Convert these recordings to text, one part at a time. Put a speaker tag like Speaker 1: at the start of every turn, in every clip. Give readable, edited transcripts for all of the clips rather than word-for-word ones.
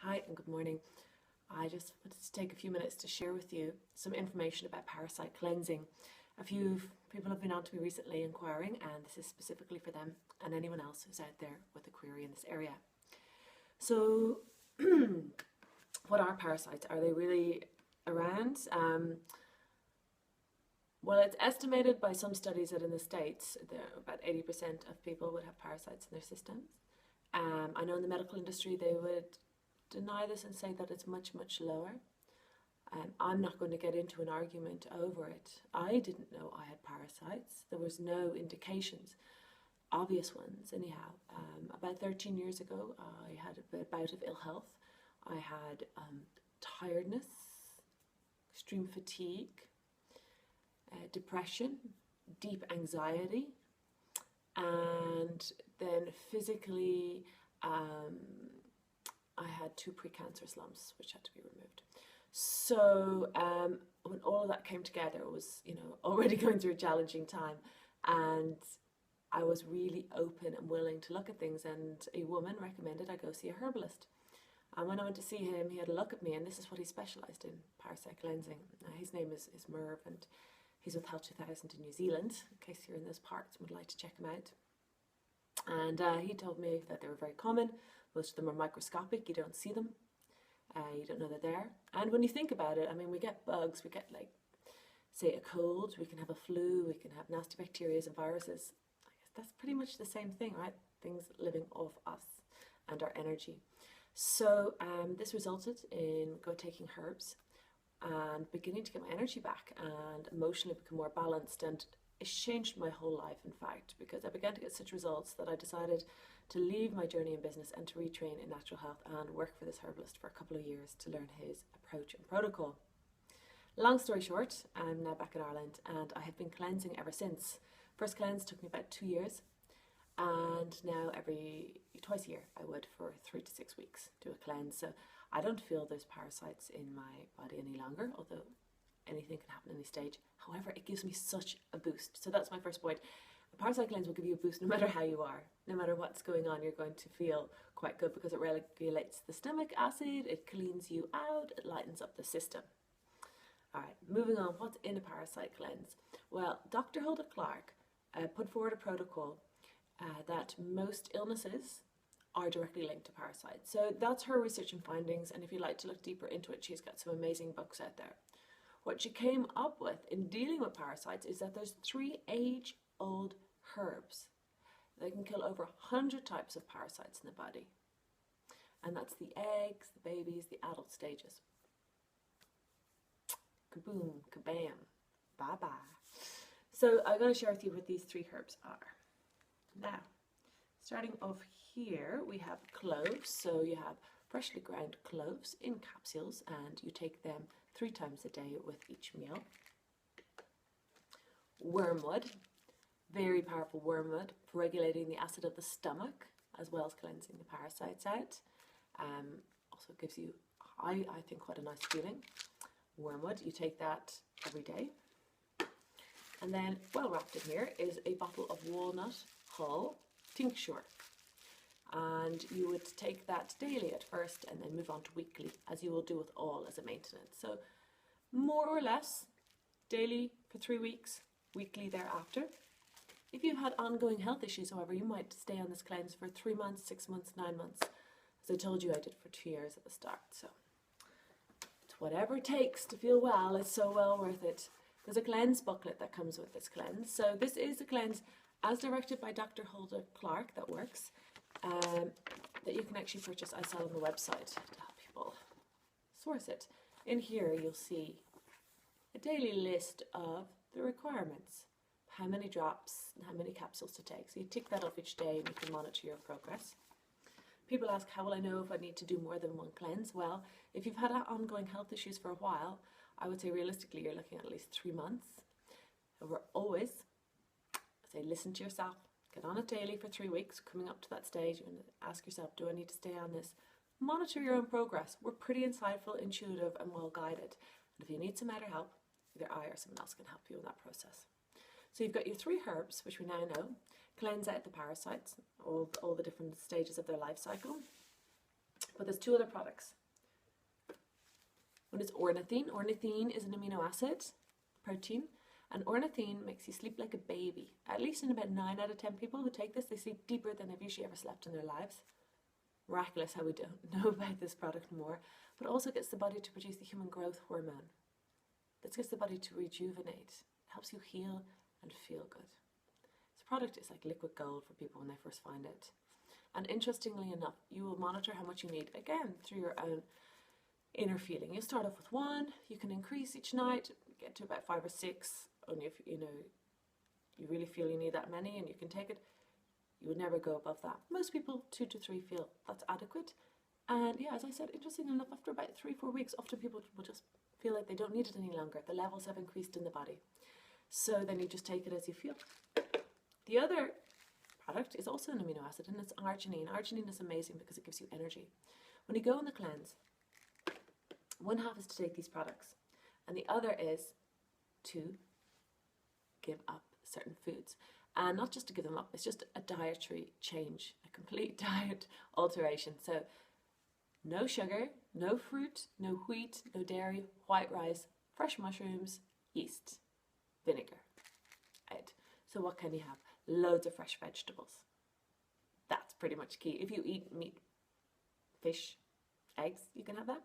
Speaker 1: Hi and good morning. I just wanted to take a few minutes to share with you some information about parasite cleansing. A few people have been on to me recently inquiring, and this is specifically for them and anyone else who's out there with a query in this area. So, what are parasites? Are they really around? Well, it's estimated by some studies that in the States, about 80% of people would have parasites in their systems. I know in the medical industry they would deny this and say that it's much, much lower. I'm not going to get into an argument over it. I didn't know I had parasites. There was no indications, obvious ones anyhow. About 13 years ago, I had a bout of ill health. I had tiredness, extreme fatigue, depression, deep anxiety, and then physically I had 2 precancerous lumps which had to be removed. So when all of that came together, it was, already going through a challenging time, and I was really open and willing to look at things, and a woman recommended I go see a herbalist. And when I went to see him, he had a look at me, and this is what he specialised in, parasite cleansing. His name is Merv, and he's with Health 2000 in New Zealand, in case you're in those parts and would like to check him out. And he told me that they were very common. Most of them are microscopic, you don't see them, you don't know they're there. And when you think about it, we get bugs, we get say a cold, we can have a flu, we can have nasty bacteria and viruses. I guess that's pretty much the same thing, right? Things living off us and our energy. So this resulted in taking herbs and beginning to get my energy back and emotionally become more balanced, and it changed my whole life, in fact, because I began to get such results that I decided to leave my journey in business and to retrain in natural health and work for this herbalist for a couple of years to learn his approach and protocol. Long story short, I'm now back in Ireland and I have been cleansing ever since. First cleanse took me about 2 years, and now twice a year I would for 3 to 6 weeks do a cleanse. So I don't feel there's parasites in my body any longer, although anything can happen at any stage. However, it gives me such a boost. So that's my first point. A parasite cleanse will give you a boost no matter how you are. No matter what's going on, you're going to feel quite good because it regulates the stomach acid, it cleans you out, it lightens up the system. Alright, moving on, what's in a parasite cleanse? Well, Dr. Hulda Clarke put forward a protocol that most illnesses are directly linked to parasites. So that's her research and findings, and if you'd like to look deeper into it, she's got some amazing books out there. What she came up with in dealing with parasites is that there's 3 age-old herbs. They can kill over 100 types of parasites in the body. And that's the eggs, the babies, the adult stages. Kaboom, kabam, bye-bye. So I'm going to share with you what these 3 herbs are. Now, starting off here, we have cloves. So you have freshly ground cloves in capsules, and you take them 3 times a day with each meal. Wormwood, very powerful wormwood for regulating the acid of the stomach as well as cleansing the parasites out. Also gives you, I think, quite a nice feeling. Wormwood, you take that every day. And then, well wrapped in here, is a bottle of walnut hull tincture. And you would take that daily at first and then move on to weekly, as you will do with all as a maintenance. So more or less daily for 3 weeks, weekly thereafter. If you've had ongoing health issues, however, you might stay on this cleanse for 3 months, 6 months, 9 months. As I told you, I did for 2 years at the start. So it's whatever it takes to feel well. It's so well worth it. There's a cleanse booklet that comes with this cleanse. So this is a cleanse as directed by Dr. Hulda Clarke that works. That you can actually purchase. I sell on the website to help people source it. In here you'll see a daily list of the requirements, how many drops and how many capsules to take. So you tick that off each day and you can monitor your progress. People ask, how will I know if I need to do more than 1 cleanse? Well, if you've had ongoing health issues for a while, I would say realistically you're looking at least 3 months. However, always say listen to yourself. Get on it daily for 3 weeks. Coming up to that stage, you're going to ask yourself, do I need to stay on this? Monitor your own progress. We're pretty insightful, intuitive, and well guided. And if you need some other help, either I or someone else can help you in that process. So you've got your 3 herbs, which we now know, cleanse out the parasites, all the different stages of their life cycle. But there's two other products. One is ornithine. Ornithine is an amino acid protein, and ornithine makes you sleep like a baby. At least in about 9 out of 10 people who take this, they sleep deeper than they've usually ever slept in their lives. Miraculous how we don't know about this product more. But it also gets the body to produce the human growth hormone. That gets the body to rejuvenate. It helps you heal and feel good. This product is like liquid gold for people when they first find it. And interestingly enough, you will monitor how much you need, again, through your own inner feeling. You'll start off with 1, you can increase each night, get to about 5 or 6, only if you really feel you need that many and you can take it. You would never go above that. Most people, 2 to 3, feel that's adequate. And yeah, as I said, interestingly enough, after about 3-4 weeks, often people will just feel like they don't need it any longer. The levels have increased in the body. So then you just take it as you feel. The other product is also an amino acid, and it's arginine. Arginine is amazing because it gives you energy. When you go on the cleanse, one half is to take these products, and the other is to give up certain foods. And not just to give them up, it's just a dietary change, a complete diet alteration. So no sugar, no fruit, no wheat, no dairy, white rice, fresh mushrooms, yeast, vinegar. Right. So what can you have? Loads of fresh vegetables. That's pretty much key. If you eat meat, fish, eggs, you can have that.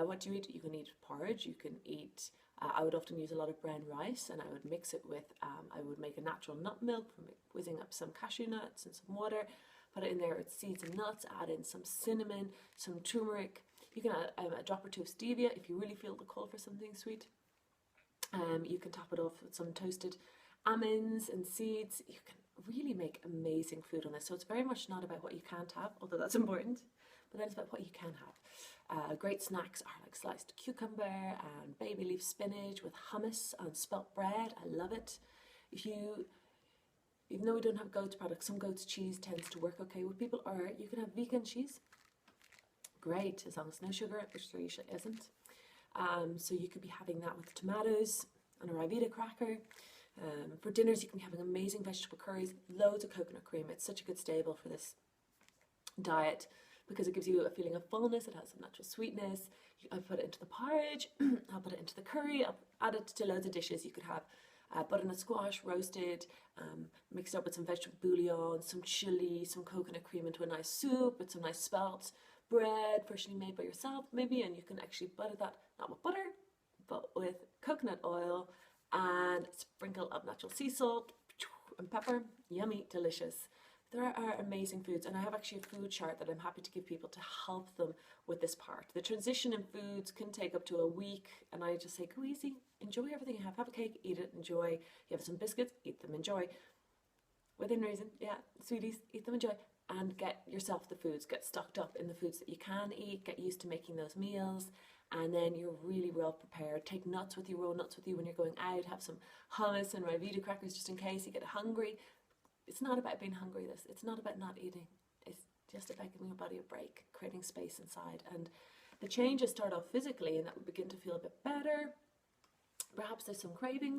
Speaker 1: What do you eat? You can eat porridge, you can eat, I would often use a lot of brown rice, and I would mix it with, I would make a natural nut milk from whizzing up some cashew nuts and some water, put it in there with seeds and nuts, add in some cinnamon, some turmeric. You can add a drop or 2 of stevia if you really feel the call for something sweet. You can top it off with some toasted almonds and seeds. You can really make amazing food on this. So it's very much not about what you can't have, although that's important, but then it's about what you can have. Great snacks are like sliced cucumber and baby leaf spinach with hummus and spelt bread. I love it. Even though we don't have goat's products, some goat's cheese tends to work okay with people, or you can have vegan cheese. Great, as long as no sugar, which there usually isn't. So you could be having that with tomatoes and a Rivita cracker. For dinners, you can be having amazing vegetable curries, loads of coconut cream. It's such a good staple for this diet because it gives you a feeling of fullness. It has some natural sweetness. I put it into the porridge, I'll put it into the curry, I'll add it to loads of dishes. You could have butternut squash roasted, mixed up with some vegetable bouillon, some chili, some coconut cream into a nice soup with some nice spelt bread, freshly made by yourself maybe, and you can actually butter that, not with butter, but with coconut oil and a sprinkle of natural sea salt and pepper. Yummy, delicious. There are amazing foods, and I have actually a food chart that I'm happy to give people to help them with this part. The transition in foods can take up to a week, and I just say, go easy, enjoy everything you have. Have a cake, eat it, enjoy. You have some biscuits, eat them, enjoy. Within reason, yeah, sweeties, eat them, enjoy. And get yourself the foods, get stocked up in the foods that you can eat, get used to making those meals, and then you're really well prepared. Take nuts with you, roll nuts with you when you're going out, have some hummus and Rivita crackers just in case you get hungry. It's not about being hungry, it's not about not eating. It's just about giving your body a break, creating space inside. And the changes start off physically, and that will begin to feel a bit better. Perhaps there's some cravings.